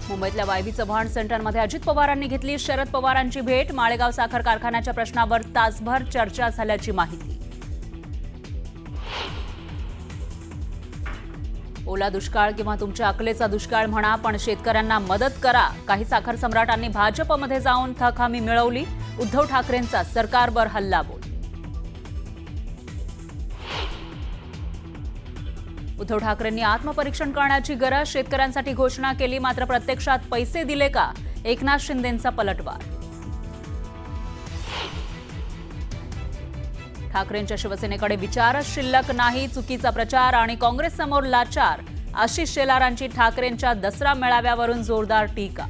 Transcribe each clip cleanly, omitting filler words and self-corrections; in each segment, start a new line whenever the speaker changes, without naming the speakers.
मुंबईतल्या वायबी चव्हाण सेंटरमध्ये अजित पवारांनी घेतली शरद पवारांची भेट। माळेगाव साखर कारखान्याच्या प्रश्नावर तासभर चर्चा झाल्याची माहिती। ओला दुष्काळ किंवा तुमच्या अकलेचा दुष्काळ म्हणा, पण शेतकऱ्यांना मदत करा। काही साखर सम्राटांनी भाजपमध्ये जाऊन थक हमी मिळवली। उद्धव ठाकरेंचा सरकारवर हल्लाबोल। उद्धव ठाकरेंनी आत्मपरीक्षण करण्याची गरज, शेतकऱ्यांसाठी घोषणा केली, मात्र प्रत्यक्षात पैसे दिले का? एकनाथ शिंदेंचा पलटवार। ठाकरेंच्या शिवसेनेकडे विचारच शिल्लक नाही, चुकीचा प्रचार आणि काँग्रेस समोर लाचार। आशिष शेलारांची ठाकरेंच्या दसरा मेळाव्यावरून जोरदार टीका।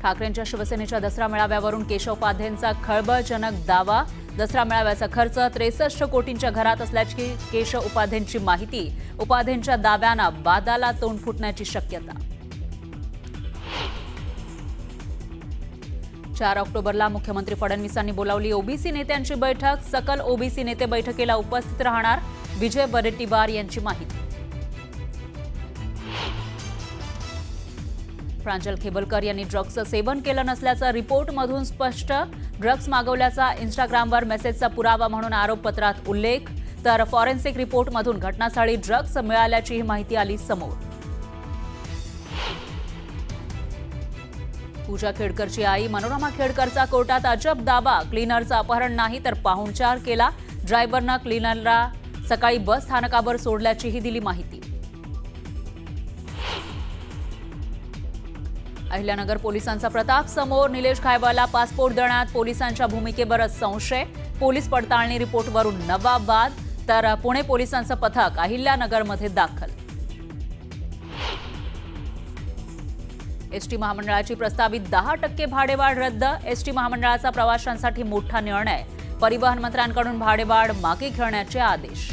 ठाकरेंच्या शिवसेनेच्या दसरा मेळाव्यावरून केशव उपाध्येंचा खळबळजनक दावा। दसरा मेळाव्याचा खर्च 63 कोटींच्या घरात असल्याची केशव उपाध्येंची माहिती। उपाध्येंच्या दाव्यांना वादाला तोंड फुटण्याची शक्यता। 4 ऑक्टोबरला मुख्यमंत्री फडणवीसांनी बोलावली ओबीसी नेत्यांची बैठक। सकल ओबीसी नेते बैठकीला उपस्थित राहणार, विजय वडेट्टीवार यांची माहिती। प्रांजल खेबलकर यांनी ड्रग्जचं सेवन केलं नसल्याचं रिपोर्टमधून स्पष्ट। ड्रग्ज मागवल्याचा इंस्टाग्रामवर मेसेजचा पुरावा म्हणून आरोपपत्रात उल्लेख, तर फॉरेन्सिक रिपोर्टमधून घटनास्थळी ड्रग्ज मिळाल्याचीही माहिती आली समोर। पूजा खेडकरची आई मनोरमा खेडकरचा कोर्टात अजब दावा। क्लीनरचं अपहरण नाही तर पाहुणचार केला। ड्रायव्हरनं क्लीनरला सकाळी बस स्थानकावर सोडल्याचीही दिली माहिती। अहिल्यानगर पोलिसांचा प्रताप समोर, निलेश खायवाला पासपोर्ट देण्यात पोलिसांच्या भूमिकेवर संशय। पोलीस पडताळणी रिपोर्टवरून नवा वाद, तर पुणे पोलिसांचं पथक अहिल्यानगरमध्ये दाखल। एसटी महामंडळाची प्रस्तावित 10% भाडेवाढ रद्द। एसटी महामंडळाचा प्रवाशांसाठी मोठा निर्णय। परिवहन मंत्र्यांकडून भाडेवाढ मागे घेण्याचे आदेश।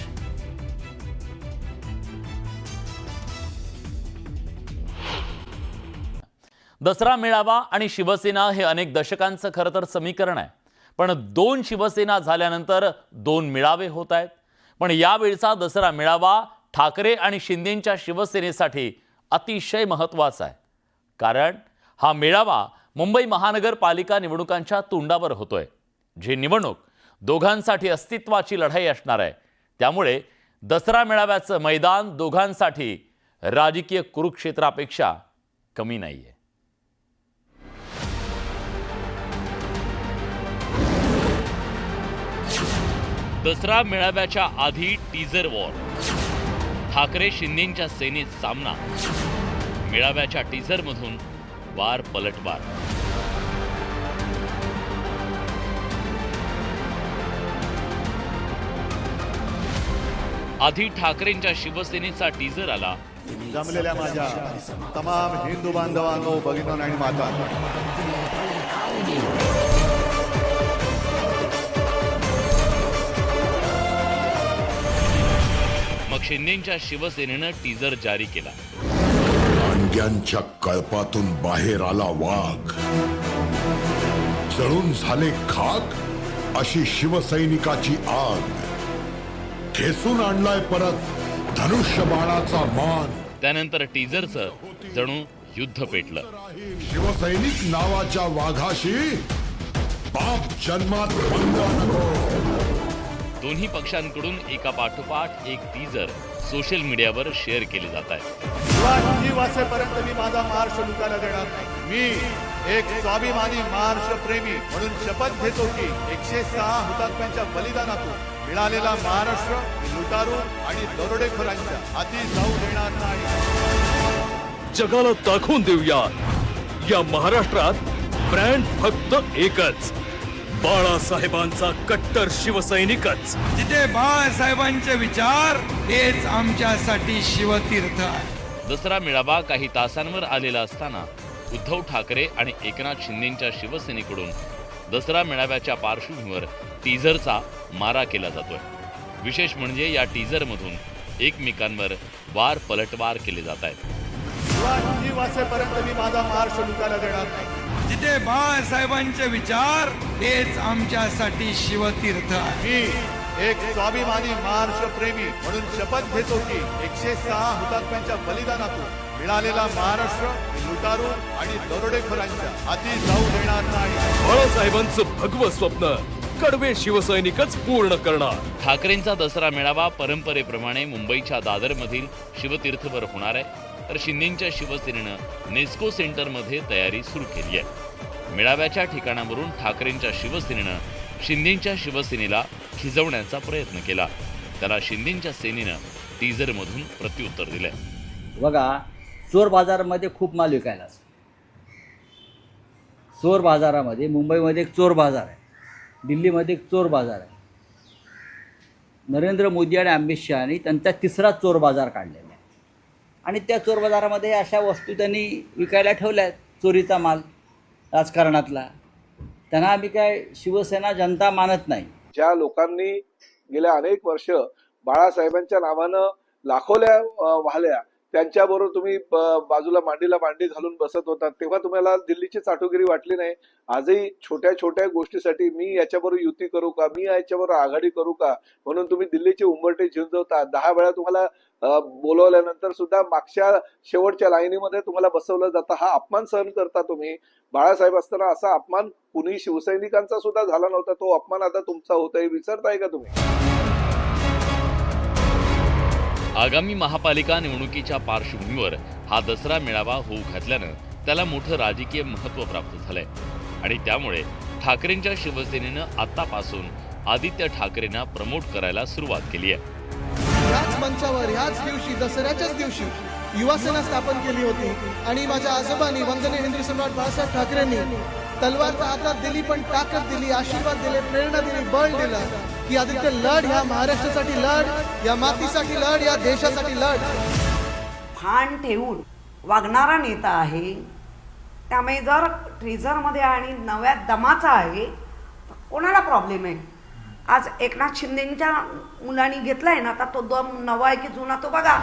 दसरा मेळावा आणि शिवसेना हे अनेक दशकांचं खरं तर समीकरण आहे, पण 2 शिवसेना झाल्यानंतर 2 मेळावे होत आहेत। पण यावेळचा दसरा मेळावा ठाकरे आणि शिंदेंच्या शिवसेनेसाठी अतिशय महत्त्वाचा आहे, कारण हा मेळावा मुंबई महानगरपालिका निवडणुकांच्या तोंडावर होतोय, जी निवडणूक दोघांसाठी अस्तित्वाची लढाई असणार आहे। त्यामुळे दसरा मेळाव्याचं मैदान दोघांसाठी राजकीय कुरुक्षेत्रापेक्षा कमी नाहीये। दसरा मेळाव्याच्या आधी टीजर वॉर, ठाकरे शिंदेंच्या सेनेत सामना। मेळाव्याच्या टीजरमधून वार पलटवार। आधी ठाकरेंच्या शिवसेनेचा टीजर आला।
जमलेल्या माझ्या तमाम हिंदू बांधवांनो, भगिनींनो आणि मातांनो,
मग शिंदेंच्या शिवसेनेनं टीजर जारी केला।
नांग्यांच्या कळपातून बाहेर आला वाघ, जळून झाले खाक अशी शिवसैनिकाची आग, ठेसून आणलाय परत धनुष्यबाणाचा मान।
त्यानंतर टीजरचं जणू युद्ध पेटलं।
शिवसैनिक नावाच्या वाघाशी बाप जन्मात पंगा नको।
दोन्ही पक्षांकडून एका पाठोपाठ एक टीजर सोशल मीडियावर शेअर केले जात आहे।
शिवाजी वासेपर्यंत मी माझा महाराष्ट्र लुटायला देणार नाही। मी एक स्वाभिमानी महाराष्ट्र प्रेमी म्हणून शपथ घेतो की 106 हुतात्म्यांच्या बलिदानातून मिळालेला महाराष्ट्र लुटारू आणि दरोडेखोरांच्या हाती जाऊ देणार नाही।
जगाला दाखवून देऊया, या महाराष्ट्रात ब्रँड फक्त एकच, बाळासाहेबांचा कट्टर शिवसैनिकच।
जिथे बाळासाहेबांचे विचार तेच आमच्यासाठी शिवतीर्थ आहे।
दसरा मेळावा काही तासांवर आलेला असताना उद्धव ठाकरे आणि एकनाथ शिंदेंच्या शिवसेनेकडून दसरा मेळाव्याच्या पार्श्वभूमीवर टीजरचा मारा केला जातोय। विशेष म्हणजे या टीजरमधून एकमेकांवर वार पलटवार केले जात आहेत।
शिवाजी वासेपर्यंत मी माझा महाराष्ट्र लुटायला देणार नाही।
जिथे बाळासाहेबांचे विचार तेच आमच्यासाठी शिवतीर्थ आहे।
मी एक स्वाभिमानी महाराष्ट्र प्रेमी म्हणून शपथ घेतो की 106 हुतात्म्यांच्या बलिदानातून मिळालेला महाराष्ट्र लुटारू आणि दरोडेखोरांच्या हाती जाऊ देणार नाही.
बाळासाहेबांचं भगवं स्वप्न कडवे शिवसैनिकच पूर्ण करणार.
ठाकरेंचा दसरा मेळावा परंपरेप्रमाणे मुंबईच्या दादरमधील शिवतीर्थवर होणार आहे, तर शिंदेंच्या शिवसेनेनं नेस्को सेंटरमध्ये तयारी सुरू केली आहे. मेळाव्याच्या ठिकाणावरून ठाकरेंच्या शिवसेनेनं शिंदेंच्या शिवसेनेला खिजवण्याचा प्रयत्न केला. त्याला शिंदेंच्या सेनेनं टीझरमधून प्रत्युत्तर दिलंय.
बघा, चोर बाजारामध्ये खूप माल विकायला असतो. चोर बाजारामध्ये मुंबईमध्ये एक चोर बाजार आहे, दिल्लीमध्ये एक चोर बाजार आहे. नरेंद्र मोदी आणि अमित शहानी त्यांचा तिसरा चोर बाजार काढलेला आहे आणि त्या चोर बाजारामध्ये अशा वस्तू त्यांनी विकायला ठेवल्या आहेत, चोरीचा माल राजकारणातला. त्यांना आम्ही काय शिवसेना जनता मानत नाही.
ज्या लोकांनी गेल्या अनेक वर्ष बाळासाहेबांच्या नावानं लाखोल्या वाहल्या, त्यांच्याबरोबर तुम्ही बाजूला मांडीला मांडी घालून बसत होता, तेव्हा तुम्हाला दिल्लीची चाटुगिरी वाटली नाही? आजही छोट्या छोट्या गोष्टीसाठी मी याच्याबरोबर युती करू का, मी याच्याबरोबर आघाडी करू का म्हणून तुम्ही दिल्लीचे उंबरठे झिंजवता. 10 वेळा तुम्हाला बोलवल्यानंतर सुद्धा मागच्या शेवटच्या लाईनीमध्ये तुम्हाला बसवलं जातं. हा अपमान सहन करता तुम्ही. बाळासाहेब असताना असा अपमान कुणी शिवसैनिकांचा सुद्धा झाला नव्हता. तो अपमान आता तुमचा होतोय, विसरताय का तुम्ही?
आगामी महापालिका निवडणुकीच्या पार्श्वभूमीवर हा दसरा मेळावा होऊ घातल्यानं त्याला मोठं राजकीय महत्त्व प्राप्त झालंय आणि त्यामुळे ठाकरेंच्या शिवसेनेनं आतापासून आदित्य ठाकरेंना प्रमोट करायला सुरुवात केली आहे.
याच मंचावर याच दिवशी दसऱ्याच्याच दिवशी युवासेना स्थापन केली होती आणि माझ्या आजोबांनी वंदनीय हिंदवी सम्राट बाळासाहेब ठाकरेंनी तलवार हातात दिली, पण ताकद दिली, आशीर्वाद दिले, प्रेरणा दिली, बळ दिलं की आदित्य लढ, ह्या महाराष्ट्रासाठी लढ, या मातीसाठी लढ, या देशासाठी लढ.
भान ठेवून वागणारा नेता आहे. त्यामुळे जर ट्रेझरमध्ये आणि नव्या दमाचा आहे तर कोणाला प्रॉब्लेम आहे? आज एकनाथ शिंदेच्या मुलांनी घेतलाय ना, आता तो दम नवा आहे की जुना तो बघा.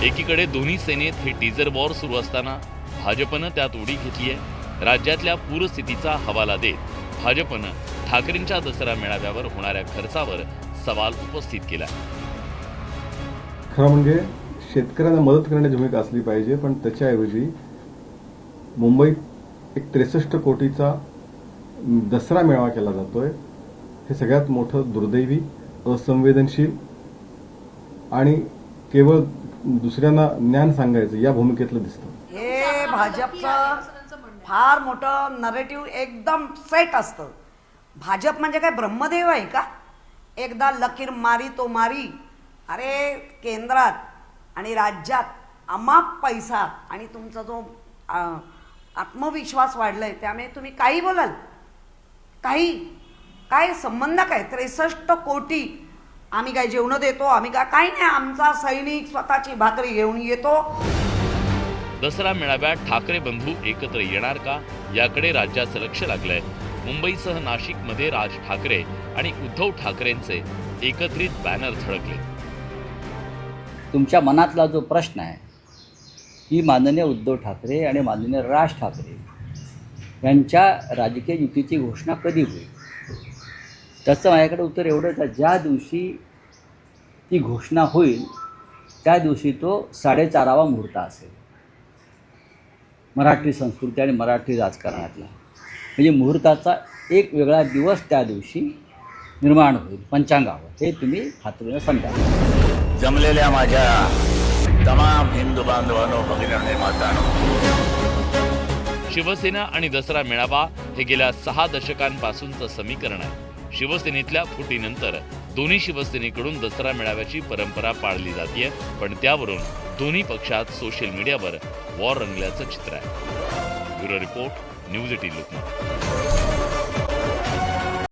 एकीकडे दोन्ही सेनेत हे टीझर वॉर सुरू असताना भाजपनं त्यात उडी घेतली आहे. राज्यातल्या पूरस्थितीचा हवाला देत भाजपनं ठाकरेंच्या दसरा मेळाव्यावर होणाऱ्या खर्चावर सवाल उपस्थित केला.
खरं म्हणजे शेतकऱ्यांना मदत करण्याची भूमिका असली पाहिजे, पण त्याच्याऐवजी मुंबईत एक 63 कोटीचा दसरा मेळावा केला जातोय. हे सगळ्यात मोठं दुर्दैवी, असंवेदनशील आणि केवळ दुसऱ्यांना ज्ञान सांगायचं या भूमिकेतलं दिसतं.
हे भाजपचं फार मोठं नरेटिव्ह एकदम सेट असतं. भाजप म्हणजे काय ब्रह्मदेव आहे का? एकदा लकीर मारी तो मारी. अरे केंद्रात आणि राज्यात अमाप पैसा आणि तुमचा जो आत्मविश्वास वाढलाय, त्यामुळे तुम्ही काही बोलाल, काही काय संबंध काय? 63 कोटी आम्ही काय जेवण देतो, आम्ही काही नाही, आमचा सैनिक स्वतःची भाकरी घेऊन येतो.
दसरा मेळाव्यात ठाकरे बंधू एकत्र येणार का, याकडे राज्याचं लक्ष लागलंय. मुंबईसह नाशिकमध्ये राज ठाकरे आणि उद्धव ठाकरेंचे एकत्रित बॅनर झळकले.
तुमच्या मनातला जो प्रश्न आहे की माननीय उद्धव ठाकरे आणि माननीय राज ठाकरे यांच्या राजकीय युतीची घोषणा कधी होईल, त्याचं माझ्याकडे उत्तर एवढंच आहे, ज्या दिवशी ती घोषणा होईल त्या दिवशी तो 4:30वा मुहूर्त असेल मराठी संस्कृती आणि मराठी राजकारणातला. म्हणजे मुहूर्ताचा एक वेगळा दिवस त्या दिवशी निर्माण होईल पंचांगावर. हे तुम्ही खात्रीनं समजा.
जमलेल्या माझ्या तमाम हिंदू बांधवांनो, भगिनी मातांनो,
शिवसेना आणि दसरा मेळावा हे गेल्या 6 दशकांपासूनचं समीकरण आहे. शिवसेनेतल्या फुटीनंतर दोन्ही शिवसेनेकडून दसरा मेळाव्याची परंपरा पाळली जाते, पण त्यावरून दोन्ही पक्षात सोशल मीडियावर वॉर रंगल्याचं चित्र आहे. Bureau report, news 18 Lokmat.